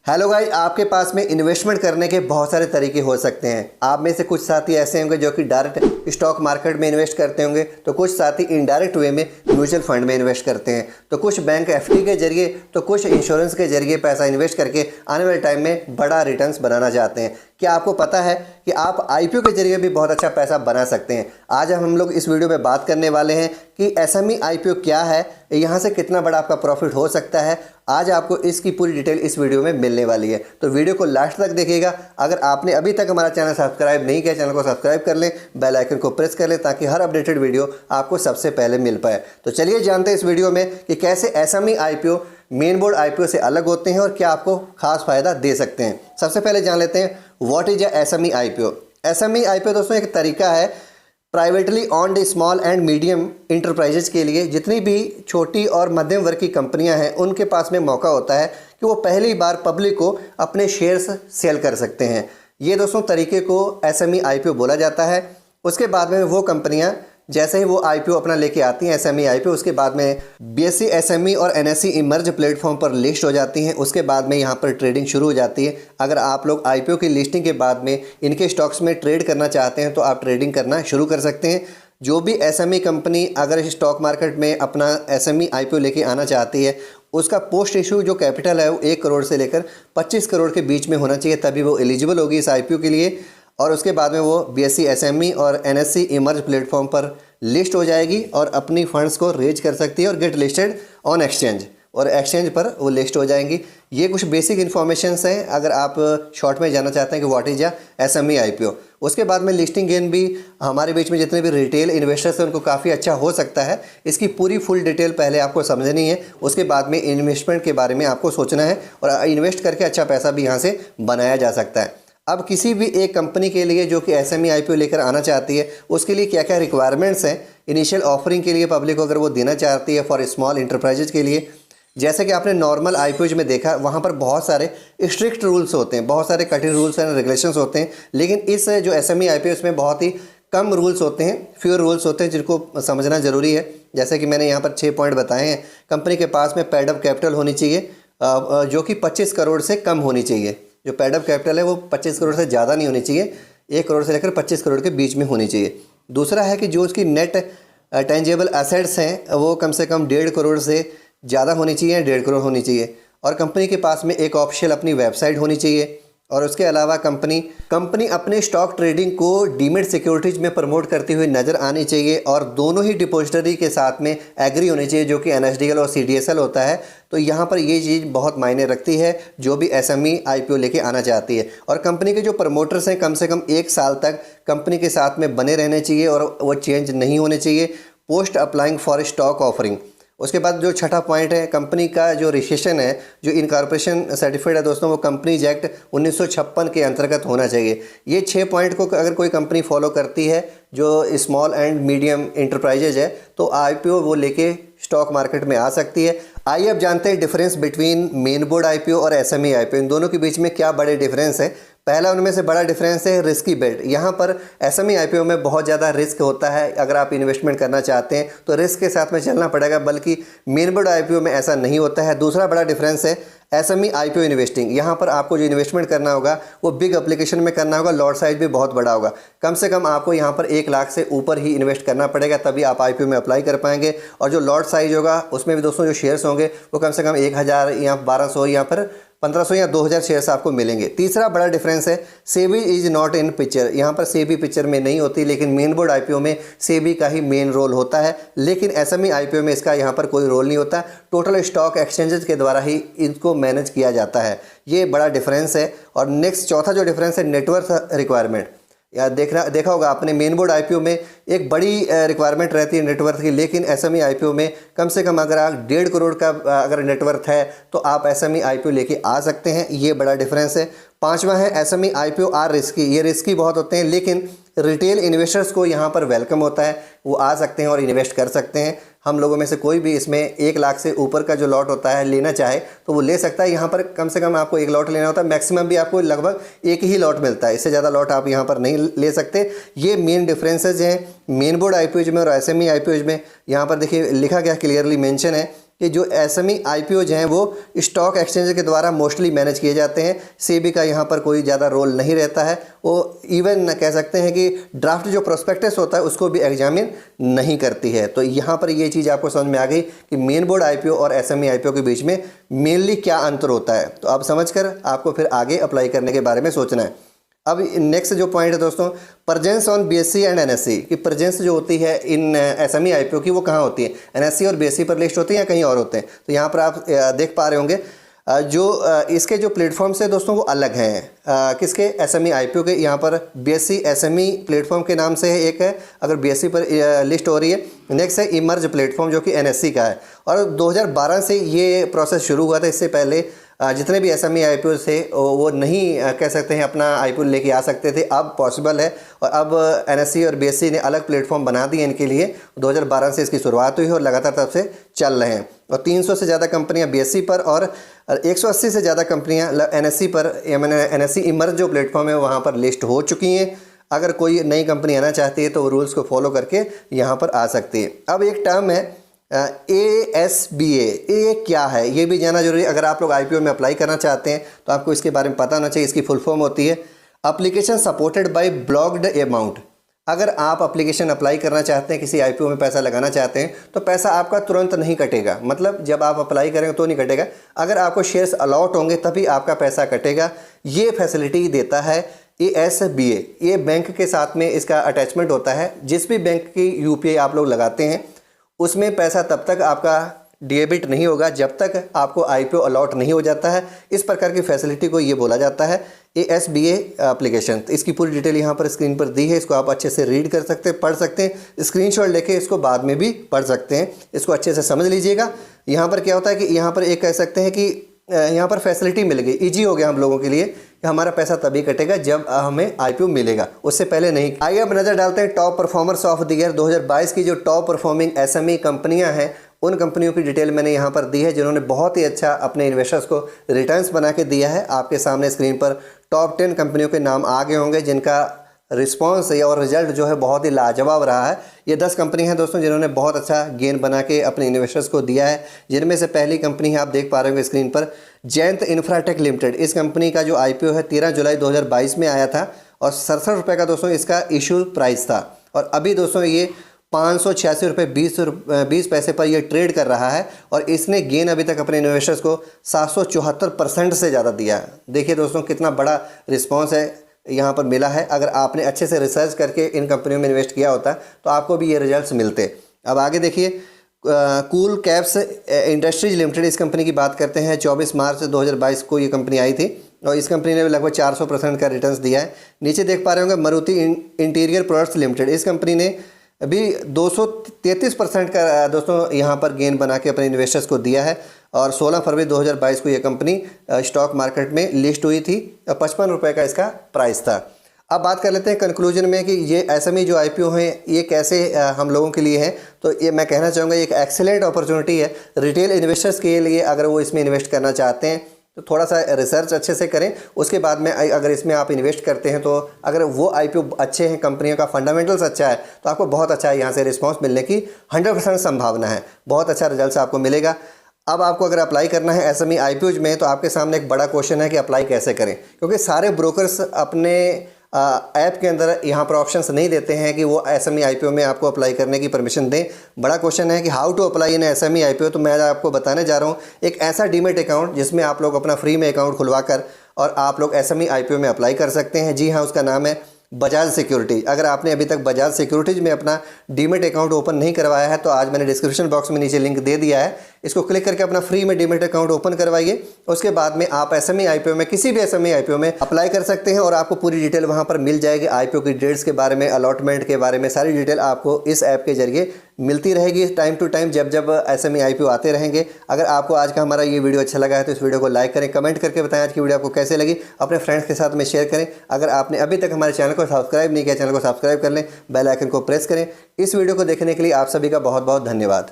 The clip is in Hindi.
हेलो गाइस, आपके पास में इन्वेस्टमेंट करने के बहुत सारे तरीके हो सकते हैं। आप में से कुछ साथी ऐसे होंगे जो कि डायरेक्ट स्टॉक मार्केट में इन्वेस्ट करते होंगे, तो कुछ साथी इनडायरेक्ट वे में म्यूचुअल फंड में इन्वेस्ट करते हैं, तो कुछ बैंक एफडी के जरिए, तो कुछ इंश्योरेंस के जरिए पैसा इन्वेस्ट करके आने वाले टाइम में बड़ा रिटर्न्स बनाना चाहते हैं। क्या आपको पता है कि आप आईपीओ के जरिए भी बहुत अच्छा पैसा बना सकते हैं? आज हम लोग इस वीडियो में बात करने वाले हैं कि एसएमई आईपीओ क्या है, यहाँ से कितना बड़ा आपका प्रॉफिट हो सकता है। आज आपको इसकी पूरी डिटेल इस वीडियो में मिलने वाली है, तो वीडियो को लास्ट तक देखिएगा। अगर आपने अभी तक हमारा चैनल सब्सक्राइब नहीं किया, चैनल को सब्सक्राइब कर लें, बेल आइकन को प्रेस कर लें ताकि हर अपडेटेड वीडियो आपको सबसे पहले मिल पाए। तो चलिए जानते हैं इस वीडियो में कि कैसे SME IPO main board IPO से अलग होते हैं और क्या आपको खास फायदा दे सकते हैं। सबसे पहले जान लेते हैं what is SME IPO. SME IPO दोस्तों एक तरीका है privately owned small and medium enterprises के लिए। जितनी भी छोटी और मध्यम वर्ग की कंपनियां हैं उनके पास में मौका होता है कि वो पहली बार पब्लिक को अपने शेयर्स सेल कर सकते हैं। ये दोस्तों तरीके को एसएमई आईपीओ बोला जाता है। उसके बाद में वो कंपनियां जैसे ही वो आईपीओ अपना लेके आती हैं एसएमई आईपीओ, उसके बाद में बीएसई एसएमई और एनएसई इमर्ज प्लेटफॉर्म पर लिस्ट हो जाती हैं। उसके बाद में यहाँ पर ट्रेडिंग शुरू हो जाती है। अगर आप लोग आईपीओ की लिस्टिंग के बाद में इनके स्टॉक्स में ट्रेड करना चाहते हैं तो आप ट्रेडिंग करना शुरू कर सकते हैं। जो भी एसएमई कंपनी अगर इस स्टॉक मार्केट में अपना एसएमई आईपीओ लेके आना चाहती है, उसका पोस्ट इशू जो कैपिटल है वो 1 करोड़ से लेकर 25 करोड़ के बीच में होना चाहिए, तभी वो एलिजिबल होगी इस आईपीओ के लिए। और उसके बाद में वो बीएसई एसएमई और एनएसई इमर्ज प्लेटफॉर्म पर लिस्ट हो जाएगी और अपनी फंड्स को रेज कर सकती है और गेट लिस्टेड ऑन एक्सचेंज, और एक्सचेंज पर वो लिस्ट हो जाएंगी। ये कुछ बेसिक इन्फॉर्मेशंस हैं अगर आप शॉर्ट में जानना चाहते हैं कि व्हाट इज एसएमई आईपीओ। उसके बाद में लिस्टिंग गेन भी हमारे बीच में जितने भी रिटेल इन्वेस्टर्स हैं उनको काफ़ी अच्छा हो सकता है। इसकी पूरी फुल डिटेल पहले आपको समझनी है, उसके बाद में इन्वेस्टमेंट के बारे में आपको सोचना है और इन्वेस्ट करके अच्छा पैसा भी यहाँ से बनाया जा सकता है। अब किसी भी एक कंपनी के लिए जो कि एसएमई आईपीओ लेकर आना चाहती है उसके लिए क्या क्या रिक्वायरमेंट्स हैं इनिशियल ऑफरिंग के लिए पब्लिक को अगर वो देना चाहती है फॉर स्मॉल इंटरप्राइजेज के लिए। जैसे कि आपने नॉर्मल आईपीओज में देखा, वहाँ पर बहुत सारे स्ट्रिक्ट रूल्स होते हैं, बहुत सारे कठिन रूल्स एंड रेगुलेशंस होते हैं। लेकिन इस जो एसएमई आईपीओ इसमें बहुत ही कम रूल्स होते हैं, फ्यूअर रूल्स होते हैं जिनको समझना ज़रूरी है। जैसे कि मैंने यहाँ पर 6 पॉइंट बताए हैं। कंपनी के पास में पेड अप कैपिटल होनी चाहिए जो कि 25 करोड़ से कम होनी चाहिए। जो पेड अप कैपिटल है वो 25 करोड़ से ज़्यादा नहीं होनी चाहिए, 1 करोड़ से लेकर 25 करोड़ के बीच में होनी चाहिए। दूसरा है कि जो उसकी नेट टेंजेबल एसेट्स हैं वो कम से कम 1.5 करोड़ से ज़्यादा होनी चाहिए, 1.5 करोड़ होनी चाहिए। और कंपनी के पास में एक ऑफिशियल अपनी वेबसाइट होनी चाहिए। और उसके अलावा कंपनी अपने स्टॉक ट्रेडिंग को डीमेट सिक्योरिटीज़ में प्रमोट करती हुई नज़र आनी चाहिए और दोनों ही डिपॉजिटरी के साथ में एग्री होनी चाहिए जो कि एनएसडीएल और सीडीएसएल होता है। तो यहाँ पर ये चीज़ बहुत मायने रखती है जो भी एसएमई आईपीओ लेके आना चाहती है। और कंपनी के जो प्रमोटर्स हैं कम से कम 1 साल तक कंपनी के साथ में बने रहने चाहिए और वो चेंज नहीं होने चाहिए post applying for stock offering. उसके बाद जो छठा पॉइंट है, कंपनी का जो रजिस्ट्रेशन है, जो इनकॉर्पोरेशन सर्टिफिकेट है दोस्तों, वो कंपनीज एक्ट 1956 के अंतर्गत होना चाहिए। ये 6 पॉइंट को अगर कोई कंपनी फॉलो करती है जो स्मॉल एंड मीडियम इंटरप्राइजेज है तो आईपीओ वो लेके स्टॉक मार्केट में आ सकती है। आइए अब जानते हैं difference between main board IPO और एसएमई आईपीओ, इन दोनों के बीच में क्या बड़े डिफरेंस है। पहला उनमें से बड़ा डिफरेंस है रिस्की बेट। यहाँ पर एसएमई आईपीओ में बहुत ज़्यादा रिस्क होता है। अगर आप इन्वेस्टमेंट करना चाहते हैं तो रिस्क के साथ में चलना पड़ेगा, बल्कि मेन बोर्ड आईपीओ में ऐसा नहीं होता है। दूसरा बड़ा डिफरेंस है एसएमई आईपीओ इन्वेस्टिंग। यहाँ पर आपको जो इन्वेस्टमेंट करना होगा वो बिग एप्लीकेशन में करना होगा, लॉट साइज भी बहुत बड़ा होगा। कम से कम आपको यहाँ पर 1 लाख से ऊपर ही इन्वेस्ट करना पड़ेगा, तभी आप आईपीओ में अप्लाई कर पाएंगे। और जो लॉट साइज होगा उसमें भी दोस्तों जो शेयर्स होंगे वो कम से कम 1000 या 1200 या फिर 1500 या 2000 शेयर्स आपको मिलेंगे। तीसरा बड़ा डिफरेंस है SEBI is not in picture. यहाँ पर सेबी पिक्चर में नहीं होती, लेकिन मेन बोर्ड आईपीओ में सेबी का ही मेन रोल होता है। लेकिन एसएमई आईपीओ में इसका यहाँ पर कोई रोल नहीं होता, टोटल स्टॉक एक्सचेंजेस के द्वारा ही इनको मैनेज किया जाता है। ये बड़ा डिफरेंस है। और नेक्स्ट चौथा जो डिफरेंस है नेटवर्थ रिक्वायरमेंट। या देखा होगा आपने, मेन बोर्ड आईपीओ में एक बड़ी रिक्वायरमेंट रहती है नेटवर्थ की, लेकिन एसएमई आईपीओ में कम से कम अगर आप 1.5 करोड़ का अगर नेटवर्थ है तो आप एसएमई आईपीओ लेके आ सकते हैं। ये बड़ा डिफरेंस है। पांचवा है एसएमई आईपीओ आर रिस्की। ये रिस्की बहुत होते हैं, लेकिन रिटेल इन्वेस्टर्स को यहाँ पर वेलकम होता है, वो आ सकते हैं और इन्वेस्ट कर सकते हैं। हम लोगों में से कोई भी इसमें 1 लाख से ऊपर का जो लॉट होता है लेना चाहे तो वो ले सकता है। यहाँ पर कम से कम आपको 1 लॉट लेना होता है, मैक्सिमम भी आपको लगभग 1 ही लॉट मिलता है, इससे ज़्यादा लॉट आप यहाँ पर नहीं ले सकते। ये मेन डिफरेंसेज हैं मेन बोर्ड आईपीओज में और एसएमई आईपीओज में। यहाँ पर देखिए लिखा गया क्लियरली मेंशन है कि जो एसएमई आईपीओज हैं वो स्टॉक एक्सचेंज के द्वारा मोस्टली मैनेज किए जाते हैं। सेबी का यहाँ पर कोई ज़्यादा रोल नहीं रहता है। वो इवन कह सकते हैं कि ड्राफ्ट जो प्रोस्पेक्टस होता है उसको भी एग्जामिन नहीं करती है। तो यहाँ पर ये चीज़ आपको समझ में आ गई कि मेन बोर्ड आईपीओ और एसएमई आईपीओ के बीच में मेनली क्या अंतर होता है। तो अब समझकर आपको फिर आगे अप्लाई करने के बारे में सोचना है। अब नेक्स्ट जो पॉइंट है दोस्तों, presence on BSc and NSC की प्रेजेंस जो होती है इन एसएमई आईपीओ की वो कहाँ होती है, एनएससी और बीएससी पर लिस्ट होती है या कहीं और होते हैं। तो यहाँ पर आप देख पा रहे होंगे जो इसके जो प्लेटफॉर्म्स है दोस्तों वो अलग हैं। किसके, एसएमई आईपीओ के। यहाँ पर बीएससी एसएमई प्लेटफॉर्म के नाम से है, एक है अगर बीएससी पर लिस्ट हो रही है। नेक्स्ट है इमर्ज प्लेटफॉर्म जो कि एनएससी का है और 2012 से ये प्रोसेस शुरू हुआ था। इससे पहले जितने भी एसएमई आईपीओ थे वो नहीं कह सकते हैं अपना आईपीओ लेके आ सकते थे, अब पॉसिबल है। और अब एनएससी और बीएससी ने अलग प्लेटफॉर्म बना दिए इनके लिए। 2012 से इसकी शुरुआत हुई है और लगातार तब से चल रहे हैं। और 300 से ज़्यादा कंपनियां बीएससी पर और 180 से ज़्यादा कंपनियां एनएससी पर, मैंने एनएससी इमर्ज जो प्लेटफॉर्म है वहाँ पर लिस्ट हो चुकी हैं। अगर कोई नई कंपनी आना चाहती है तो वो रूल्स को फॉलो करके यहाँ पर आ सकती है। अब एक टर्म है ASBA, ये क्या है ये भी जानना जरूरी है। अगर आप लोग आईपीओ में अप्लाई करना चाहते हैं तो आपको इसके बारे में पता होना चाहिए। इसकी फुल फॉर्म होती है application supported by blocked amount. अगर आप एप्लीकेशन अप्लाई करना चाहते हैं, किसी आईपीओ में पैसा लगाना चाहते हैं तो पैसा आपका तुरंत नहीं कटेगा, मतलब जब आप अप्लाई करेंगे तो नहीं कटेगा। अगर आपको शेयर्स अलॉट होंगे तभी आपका पैसा कटेगा। ये फैसिलिटी देता है ASBA। ये बैंक के साथ में इसका अटैचमेंट होता है। जिस भी बैंक की यूपीआई आप लोग लगाते हैं उसमें पैसा तब तक आपका डेबिट नहीं होगा जब तक आपको आईपीओ अलॉट नहीं हो जाता है। इस प्रकार की फैसिलिटी को ये बोला जाता है ASBA एप्लीकेशन। तो इसकी पूरी डिटेल यहाँ पर स्क्रीन पर दी है, इसको आप अच्छे से रीड कर सकते हैं, पढ़ सकते हैं, स्क्रीनशॉट लेके इसको बाद में भी पढ़ सकते हैं। इसको अच्छे से समझ लीजिएगा। यहाँ पर क्या होता है कि यहाँ पर एक कह सकते हैं कि यहाँ पर फैसिलिटी मिल गई, ईजी हो गया हम लोगों के लिए कि हमारा पैसा तभी कटेगा जब हमें आईपीओ मिलेगा, उससे पहले नहीं। आइए अब नज़र डालते हैं top performers of the year 2022 की जो टॉप परफॉर्मिंग एसएमई कंपनियां हैं उन कंपनियों की डिटेल मैंने यहाँ पर दी है जिन्होंने बहुत ही अच्छा अपने इन्वेस्टर्स को रिटर्न्स बना के दिया है। आपके सामने स्क्रीन पर टॉप 10 कंपनियों के नाम आ गए होंगे जिनका रिस्पॉन्स और रिजल्ट जो है बहुत ही लाजवाब रहा है। ये 10 कंपनी हैं दोस्तों जिन्होंने बहुत अच्छा गेन बना के अपने इन्वेस्टर्स को दिया है। जिनमें से पहली कंपनी है, आप देख पा रहे होंगे स्क्रीन पर, जयंत इंफ्राटेक लिमिटेड। इस कंपनी का जो आईपीओ है 13 जुलाई 2022 में आया था और 67 रुपये का दोस्तों इसका इशू प्राइस था। और अभी दोस्तों ये 586 रुपये 20 पैसे पर ये ट्रेड कर रहा है और इसने गेन अभी तक अपने इन्वेस्टर्स को 774% से ज़्यादा दिया है। देखिए दोस्तों कितना बड़ा रिस्पॉन्स है यहाँ पर मिला है। अगर आपने अच्छे से रिसर्च करके इन कंपनियों में इन्वेस्ट किया होता तो आपको भी ये रिजल्ट्स मिलते। अब आगे देखिए, कूल कैप्स इंडस्ट्रीज लिमिटेड, इस कंपनी की बात करते हैं। 24 मार्च 2022 को ये कंपनी आई थी और इस कंपनी ने लगभग 400% का रिटर्न्स दिया है। नीचे देख पा रहे होंगे मारुति इंटीरियर प्रोडक्ट्स लिमिटेड, इस कंपनी ने अभी 233% का दोस्तों यहाँ पर गेन बना के अपने इन्वेस्टर्स को दिया है और 16 फरवरी 2022 को ये कंपनी स्टॉक मार्केट में लिस्ट हुई थी और 55 रुपये का इसका प्राइस था। अब बात कर लेते हैं कंक्लूजन में कि ये एसएमई जो आईपीओ हैं ये कैसे हम लोगों के लिए है। तो ये मैं कहना चाहूँगा एक एक्सेलेंट अपॉर्चुनिटी है रिटेल इन्वेस्टर्स के लिए। अगर वो इसमें इन्वेस्ट करना चाहते हैं तो थोड़ा सा रिसर्च अच्छे से करें, उसके बाद में अगर इसमें आप इन्वेस्ट करते हैं तो अगर वो आईपीओ अच्छे हैं, कंपनियों का फंडामेंटल्स अच्छा है तो आपको बहुत अच्छा यहाँ से रिस्पॉन्स मिलने की 100% संभावना है। बहुत अच्छा रिजल्ट आपको मिलेगा। अब आपको अगर अप्लाई करना है एसएमई आईपीओज में तो आपके सामने एक बड़ा क्वेश्चन है कि अप्लाई कैसे करें, क्योंकि सारे ब्रोकर्स अपने ऐप के अंदर यहाँ पर ऑप्शंस नहीं देते हैं कि वो एसएमई आईपीओ में आपको अप्लाई करने की परमिशन दें। बड़ा क्वेश्चन है कि how to apply in SME IPO. तो मैं आपको बताने जा रहा हूँ एक ऐसा डीमेट अकाउंट जिसमें आप लोग अपना फ्री में अकाउंट खुलवा कर और आप लोग एसएमई आईपीओ में अप्लाई कर सकते हैं। जी हाँ, उसका नाम है बजाज सिक्योरिटी। अगर आपने अभी तक बजाज सिक्योरिटीज में अपना डीमेट अकाउंट ओपन नहीं करवाया है तो आज मैंने डिस्क्रिप्शन बॉक्स में नीचे लिंक दे दिया है, इसको क्लिक करके अपना फ्री में डीमेट अकाउंट ओपन करवाइए। उसके बाद में आप एसएमई आईपीओ में किसी भी एसएमई आईपीओ में अप्लाई कर सकते हैं और आपको पूरी डिटेल वहां पर मिल जाएगी। आईपीओ की डेट्स के बारे में, अलॉटमेंट के बारे में सारी डिटेल आपको इस ऐप के जरिए मिलती रहेगी टाइम टू टाइम जब जब एसएमई आईपीओ आते रहेंगे। अगर आपको आज का हमारा ये वीडियो अच्छा लगा है तो इस वीडियो को लाइक करें, कमेंट करके बताएं आज की वीडियो आपको कैसे लगी, अपने फ्रेंड्स के साथ में शेयर करें। अगर आपने अभी तक हमारे चैनल को सब्सक्राइब नहीं किया, चैनल को सब्सक्राइब कर लें, बेल आइकन को प्रेस करें। इस वीडियो को देखने के लिए आप सभी का बहुत बहुत धन्यवाद।